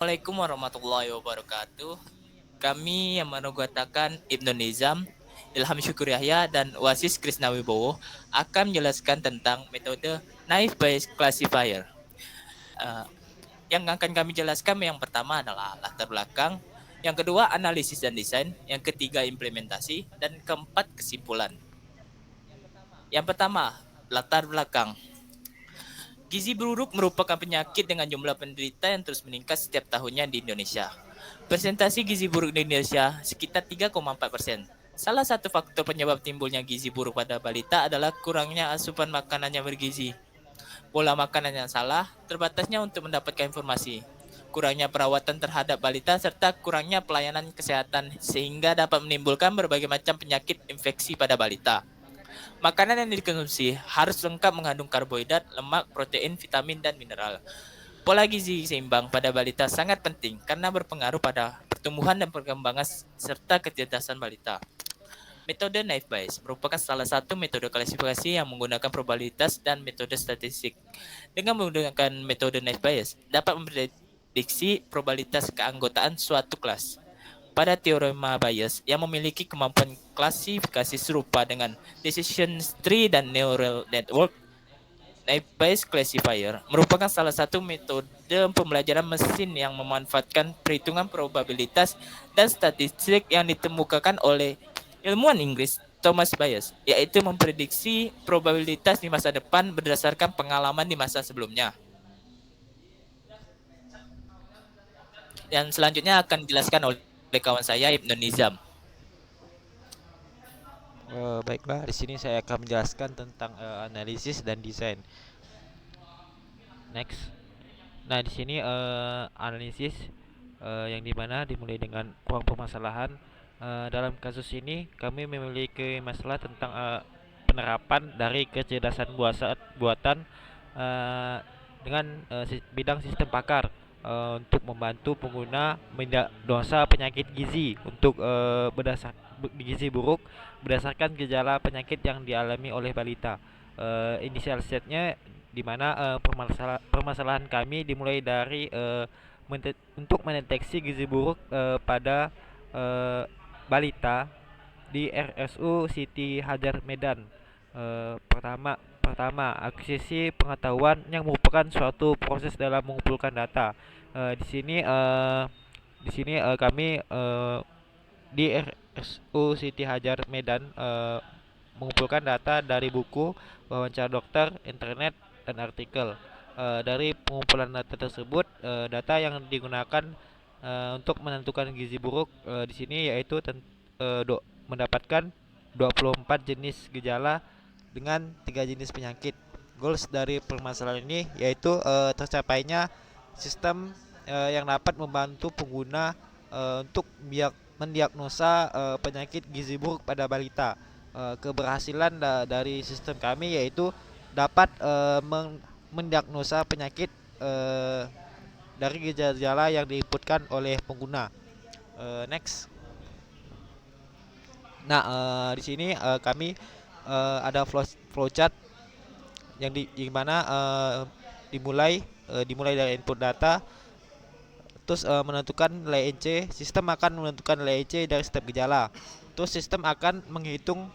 Assalamualaikum warahmatullahi wabarakatuh. Kami yang menegakkan Ibnu Nizam, Ilham Syukur Yahya, dan Wasis Krisna Wibowo akan menjelaskan tentang metode Naive Bayes Classifier. Uh, yang akan kami jelaskan yang pertama adalah latar belakang, yang kedua analisis dan desain, yang ketiga implementasi, dan keempat kesimpulan. Yang pertama, latar belakang. Gizi buruk merupakan penyakit dengan jumlah penderita yang terus meningkat setiap tahunnya di Indonesia. Persentase gizi buruk di Indonesia sekitar 3,4%. Salah satu faktor penyebab timbulnya gizi buruk pada balita adalah kurangnya asupan makanan yang bergizi. Pola makanan yang salah, terbatasnya untuk mendapatkan informasi, kurangnya perawatan terhadap balita, serta kurangnya pelayanan kesehatan sehingga dapat menimbulkan berbagai macam penyakit infeksi pada balita. Makanan yang dikonsumsi harus lengkap mengandung karbohidrat, lemak, protein, vitamin, dan mineral. Pola gizi seimbang pada balita sangat penting karena berpengaruh pada pertumbuhan dan perkembangan serta kecerdasan balita. Metode Naive Bayes merupakan salah satu metode klasifikasi yang menggunakan probabilitas dan metode statistik. Dengan menggunakan metode Naive Bayes, dapat memprediksi probabilitas keanggotaan suatu kelas. Pada teorema Bayes yang memiliki kemampuan klasifikasi serupa dengan decision tree dan neural network, Naive Bayes Classifier merupakan salah satu metode pembelajaran mesin yang memanfaatkan perhitungan probabilitas dan statistik yang ditemukan oleh ilmuwan Inggris Thomas Bayes, yaitu memprediksi probabilitas di masa depan berdasarkan pengalaman di masa sebelumnya. Dan selanjutnya akan dijelaskan oleh kawan saya Ibnu Nizam. Baiklah, di sini saya akan menjelaskan tentang analisis dan desain. Next. Nah, di sini analisis yang dimana dimulai dengan ruang permasalahan. Dalam kasus ini, kami memiliki masalah tentang penerapan dari kecerdasan buatan uh, dengan bidang sistem pakar untuk membantu pengguna mendiagnosa penyakit gizi untuk gizi buruk berdasarkan gejala penyakit yang dialami oleh balita. Inisial setnya di mana permasalahan kami dimulai dari untuk mendeteksi gizi buruk pada uh, balita di RSU Siti Hajar Medan. Pertama, akuisisi pengetahuan yang merupakan suatu proses dalam mengumpulkan data. Di sini kami di RSU Siti Hajar Medan mengumpulkan data dari buku, wawancara dokter, internet, dan artikel. Dari pengumpulan data tersebut, data yang digunakan untuk menentukan gizi buruk di sini yaitu mendapatkan 24 jenis gejala dengan 3 jenis penyakit. Goals dari permasalahan ini yaitu tercapainya sistem yang dapat membantu pengguna untuk mendiagnosa penyakit gizi buruk pada balita. Keberhasilan dari sistem kami yaitu dapat mendiagnosa penyakit dari gejala-gejala yang diinputkan oleh pengguna. Next. Nah, di sini kami ada flowchart yang di mana dimulai dari input data, terus menentukan nilai NC. Sistem akan menentukan nilai NC dari setiap gejala. Terus sistem akan menghitung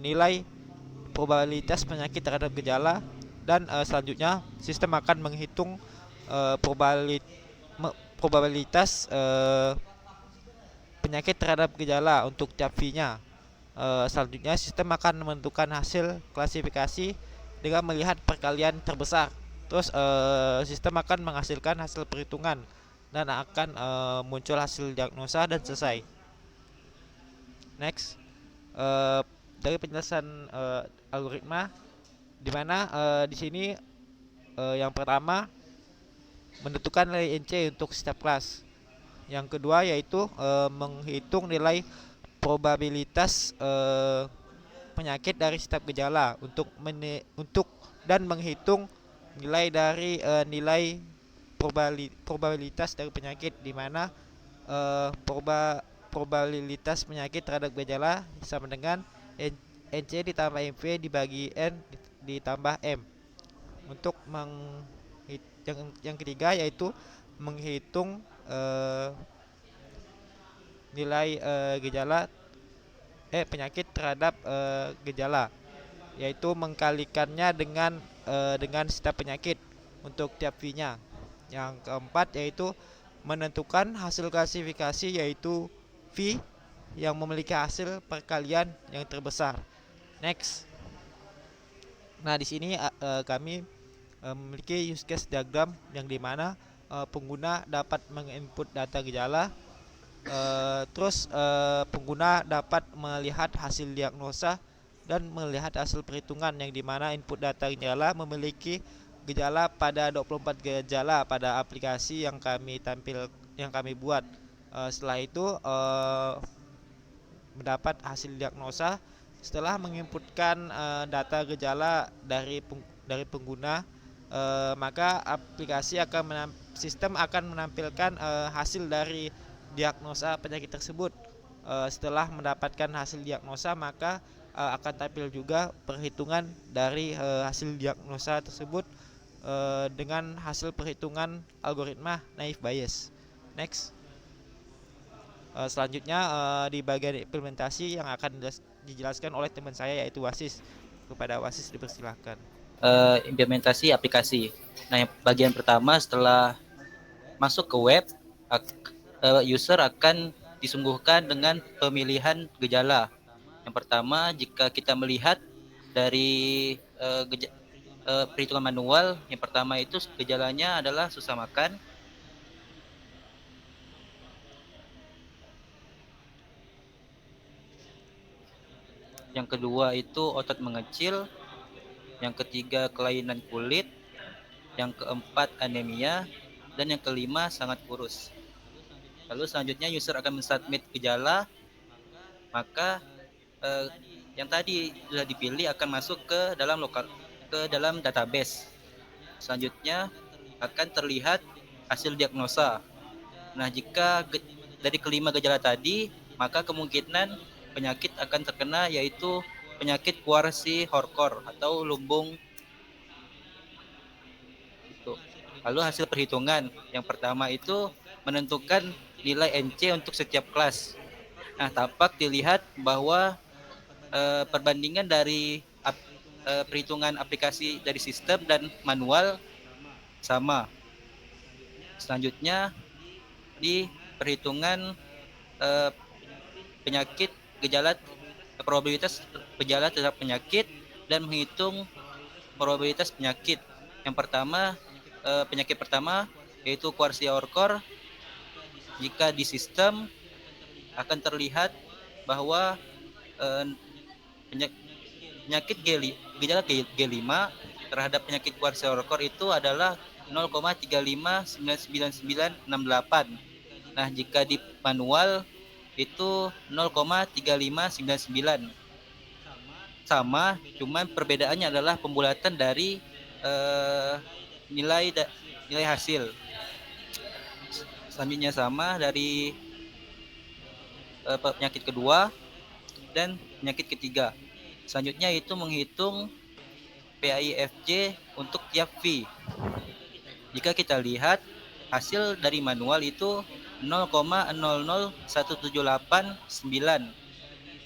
nilai probabilitas penyakit terhadap gejala, dan selanjutnya sistem akan menghitung probabilitas penyakit terhadap gejala untuk tiap V-nya. Selanjutnya sistem akan menentukan hasil klasifikasi dengan melihat perkalian terbesar. Terus sistem akan menghasilkan hasil perhitungan dan akan muncul hasil diagnosa dan selesai. Next. Dari penjelasan algoritma, di mana di sini yang pertama menentukan nilai NC untuk setiap kelas. Yang kedua yaitu menghitung nilai probabilitas penyakit dari setiap gejala untuk dan menghitung nilai dari nilai probabilitas dari penyakit, di mana probabilitas penyakit terhadap gejala sama dengan NC ditambah MV dibagi N ditambah M. Untuk yang ketiga yaitu menghitung nilai gejala penyakit terhadap gejala, yaitu mengkalikannya dengan setiap penyakit untuk tiap V-nya. Yang keempat yaitu menentukan hasil klasifikasi, yaitu V yang memiliki hasil perkalian yang terbesar. Next. Nah, di sini kami memiliki use case diagram yang dimana pengguna dapat menginput data gejala. Terus pengguna dapat melihat hasil diagnosa dan melihat hasil perhitungan yang dimana input data gejala memiliki gejala pada 24 gejala pada aplikasi yang kami buat. Setelah itu mendapat hasil diagnosa setelah menginputkan data gejala dari pengguna, maka sistem akan menampilkan hasil dari diagnosa penyakit tersebut. Setelah mendapatkan hasil diagnosa, maka akan tampil juga perhitungan dari hasil diagnosa tersebut dengan hasil perhitungan algoritma naive Bayes. Next. Selanjutnya di bagian implementasi yang akan dijelaskan oleh teman saya, yaitu Wasis. Kepada Wasis dipersilahkan. Implementasi aplikasi. Nah, yang bagian pertama setelah masuk ke web, user akan disungguhkan dengan pemilihan gejala. Yang pertama, jika kita melihat dari perhitungan manual, yang pertama itu gejalanya adalah susah makan. Yang kedua itu otot mengecil. Yang ketiga kelainan kulit. Yang keempat anemia. Dan yang kelima sangat kurus. Lalu selanjutnya user akan mensubmit gejala, maka yang tadi sudah dipilih akan masuk ke dalam database. Selanjutnya akan terlihat hasil diagnosa. Nah, jika dari kelima gejala tadi, maka kemungkinan penyakit akan terkena yaitu penyakit Kwashiorkor atau lumbung itu. Lalu hasil perhitungan yang pertama itu menentukan nilai NC untuk setiap kelas. Nah, tampak dilihat bahwa perbandingan dari perhitungan aplikasi dari sistem dan manual sama. Selanjutnya di perhitungan penyakit gejala, probabilitas gejala terhadap penyakit dan menghitung probabilitas penyakit. Yang pertama, penyakit pertama yaitu Kwashiorkor. Jika di sistem akan terlihat bahwa penyakit gejala G5 terhadap penyakit Kwashiorkor itu adalah 0,359968. Nah, jika di manual itu 0,3599. Sama, cuman perbedaannya adalah pembulatan dari nilai hasil. Selanjutnya sama dari penyakit kedua dan penyakit ketiga. Selanjutnya itu menghitung PAIFJ untuk tiap V. Jika kita lihat hasil dari manual itu 0,001789.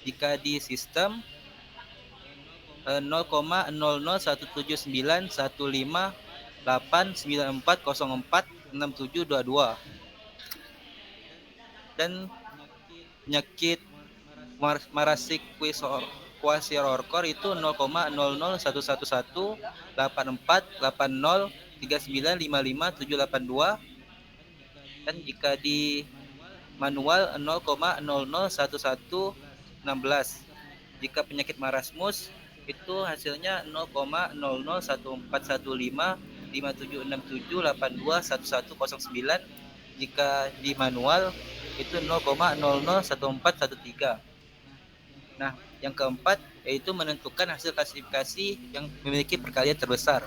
Jika di sistem 0,0017915894046722. Dan penyakit Marasik Kwashiorkor itu 0,011184803955782. Dan jika di manual 0,001116. Jika penyakit marasmus itu hasilnya 0,014155767821109. Jika di manual itu 0,001413. Nah, yang keempat yaitu menentukan hasil klasifikasi yang memiliki perkalian terbesar.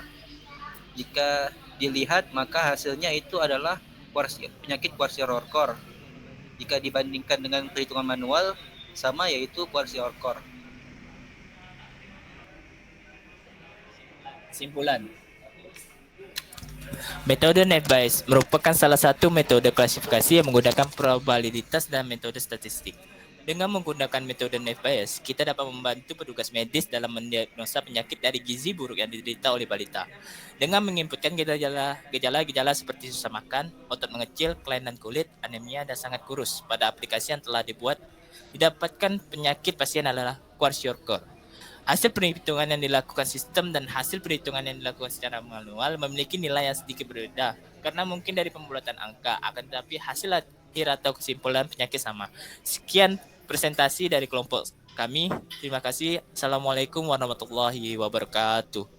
Jika dilihat maka hasilnya itu adalah penyakit Kwashiorkor. Jika dibandingkan dengan perhitungan manual sama yaitu Kwashiorkor. Simpulan. Metode Net Bayes merupakan salah satu metode klasifikasi yang menggunakan probabilitas dan metode statistik. Dengan menggunakan metode Net Bayes, kita dapat membantu petugas medis dalam mendiagnosa penyakit dari gizi buruk yang diderita oleh balita. Dengan menginputkan gejala-gejala seperti susah makan, otot mengecil, kelainan kulit, anemia, dan sangat kurus pada aplikasi yang telah dibuat, didapatkan penyakit pasien adalah kwashiorkor. Hasil perhitungan yang dilakukan sistem dan hasil perhitungan yang dilakukan secara manual memiliki nilai yang sedikit berbeda karena mungkin dari pembulatan angka, akan tetapi hasil akhir atau kesimpulan penyakit sama. Sekian presentasi dari kelompok kami. Terima kasih. Assalamualaikum warahmatullahi wabarakatuh.